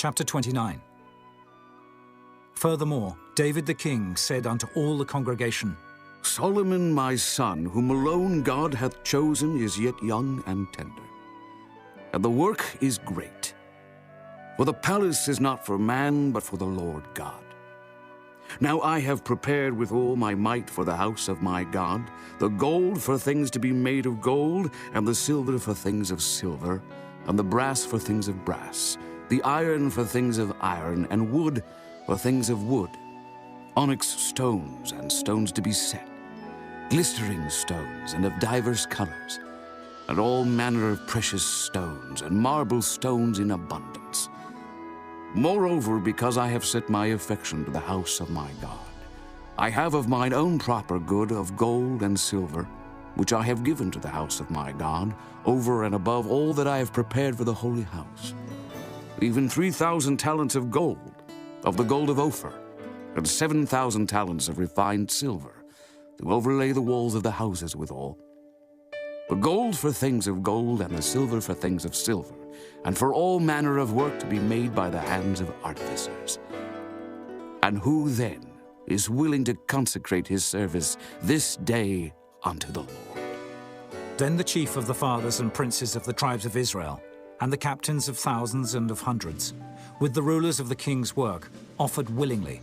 Chapter 29. Furthermore, David the king said unto all the congregation, Solomon my son, whom alone God hath chosen, is yet young and tender. And the work is great. For the palace is not for man, but for the Lord God. Now I have prepared with all my might for the house of my God, the gold for things to be made of gold, and the silver for things of silver, and the brass for things of brass, the iron for things of iron, and wood for things of wood, onyx stones and stones to be set, glistering stones and of divers colors, and all manner of precious stones, and marble stones in abundance. Moreover, because I have set my affection to the house of my God, I have of mine own proper good of gold and silver, which I have given to the house of my God, over and above all that I have prepared for the holy house, even 3,000 talents of gold, of the gold of Ophir, and 7,000 talents of refined silver, to overlay the walls of the houses withal. The gold for things of gold, and the silver for things of silver, and for all manner of work to be made by the hands of artificers. And who then is willing to consecrate his service this day unto the Lord? Then the chief of the fathers and princes of the tribes of Israel, and the captains of thousands and of hundreds, with the rulers of the king's work, offered willingly,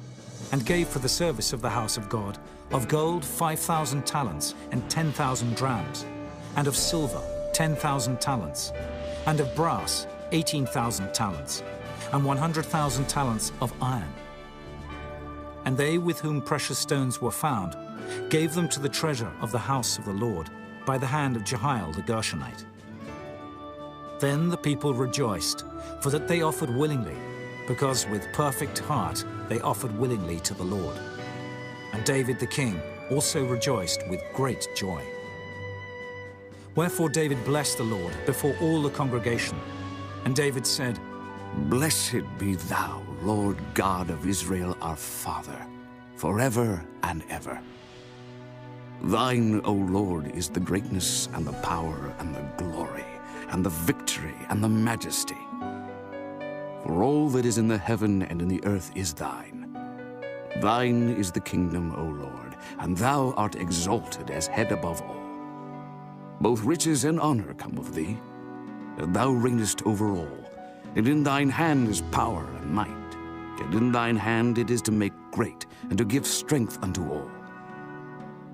and gave for the service of the house of God, of gold 5,000 talents and 10,000 drams, and of silver 10,000 talents, and of brass 18,000 talents, and 100,000 talents of iron. And they with whom precious stones were found gave them to the treasure of the house of the Lord by the hand of Jehiel the Gershonite. Then the people rejoiced, for that they offered willingly, because with perfect heart they offered willingly to the Lord. And David the king also rejoiced with great joy. Wherefore David blessed the Lord before all the congregation. And David said, Blessed be thou, Lord God of Israel our Father, forever and ever. Thine, O Lord, is the greatness and the power and the glory and the victory and the majesty. For all that is in the heaven and in the earth is thine. Thine is the kingdom, O Lord, and thou art exalted as head above all. Both riches and honor come of thee, and thou reignest over all. And in thine hand is power and might, and in thine hand it is to make great, and to give strength unto all.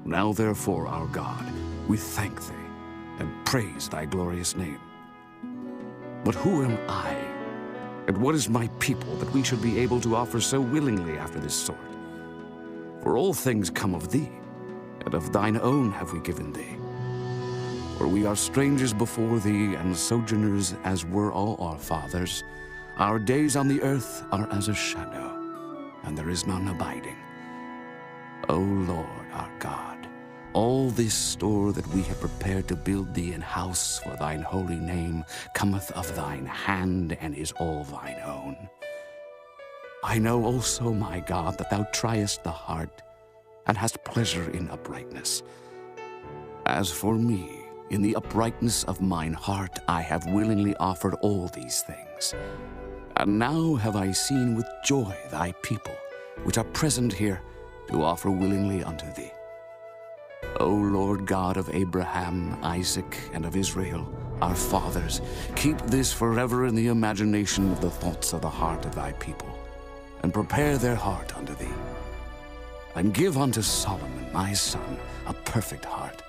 Now therefore, our God, we thank thee, and praise thy glorious name. But who am I, and what is my people, that we should be able to offer so willingly after this sort? For all things come of thee, and of thine own have we given thee. For we are strangers before thee, and sojourners as were all our fathers. Our days on the earth are as a shadow, and there is none abiding. O Lord our God, all this store that we have prepared to build thee an house for thine holy name cometh of thine hand, and is all thine own. I know also, my God, that thou triest the heart, and hast pleasure in uprightness. As for me, in the uprightness of mine heart I have willingly offered all these things. And now have I seen with joy thy people, which are present here, to offer willingly unto thee. O Lord God of Abraham, Isaac, and of Israel, our fathers, keep this forever in the imagination of the thoughts of the heart of thy people, and prepare their heart unto thee. And give unto Solomon my son a perfect heart,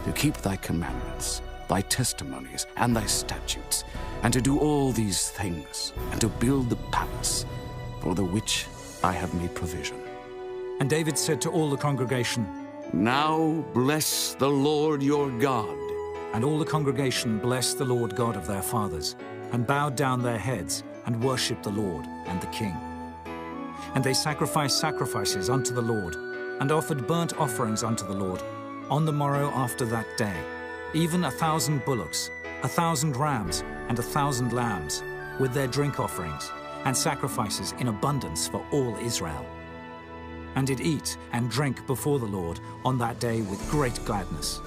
to keep thy commandments, thy testimonies, and thy statutes, and to do all these things, and to build the palace, for the which I have made provision. And David said to all the congregation, Now bless the Lord your God. And all the congregation blessed the Lord God of their fathers, and bowed down their heads, and worshipped the Lord and the king. And they sacrificed sacrifices unto the Lord, and offered burnt offerings unto the Lord, on the morrow after that day, even 1,000 bullocks, 1,000 rams, and 1,000 lambs, with their drink offerings, and sacrifices in abundance for all Israel. And did eat and drink before the Lord on that day with great gladness.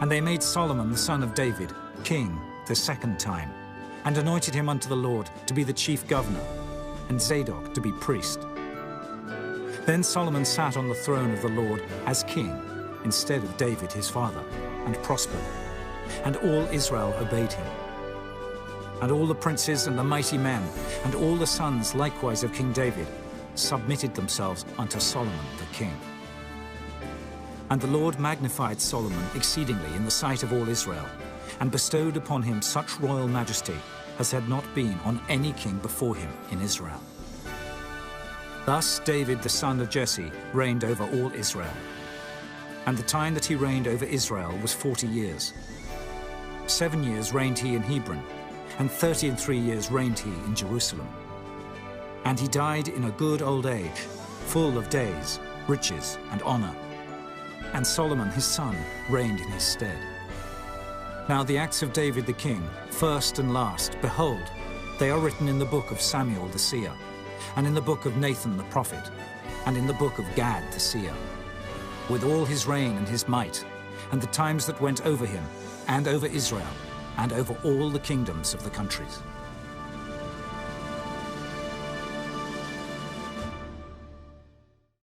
And they made Solomon the son of David king the second time, and anointed him unto the Lord to be the chief governor, and Zadok to be priest. Then Solomon sat on the throne of the Lord as king, instead of David his father, and prospered, and all Israel obeyed him. And all the princes and the mighty men, and all the sons likewise of King David, submitted themselves unto Solomon the king. And the Lord magnified Solomon exceedingly in the sight of all Israel, and bestowed upon him such royal majesty as had not been on any king before him in Israel. Thus David the son of Jesse reigned over all Israel. And the time that he reigned over Israel was 40 years. 7 years reigned he in Hebron, and 33 years reigned he in Jerusalem. And he died in a good old age, full of days, riches, and honor. And Solomon his son reigned in his stead. Now the acts of David the king, first and last, behold, they are written in the book of Samuel the seer, and in the book of Nathan the prophet, and in the book of Gad the seer, with all his reign and his might, and the times that went over him, and over Israel, and over all the kingdoms of the countries.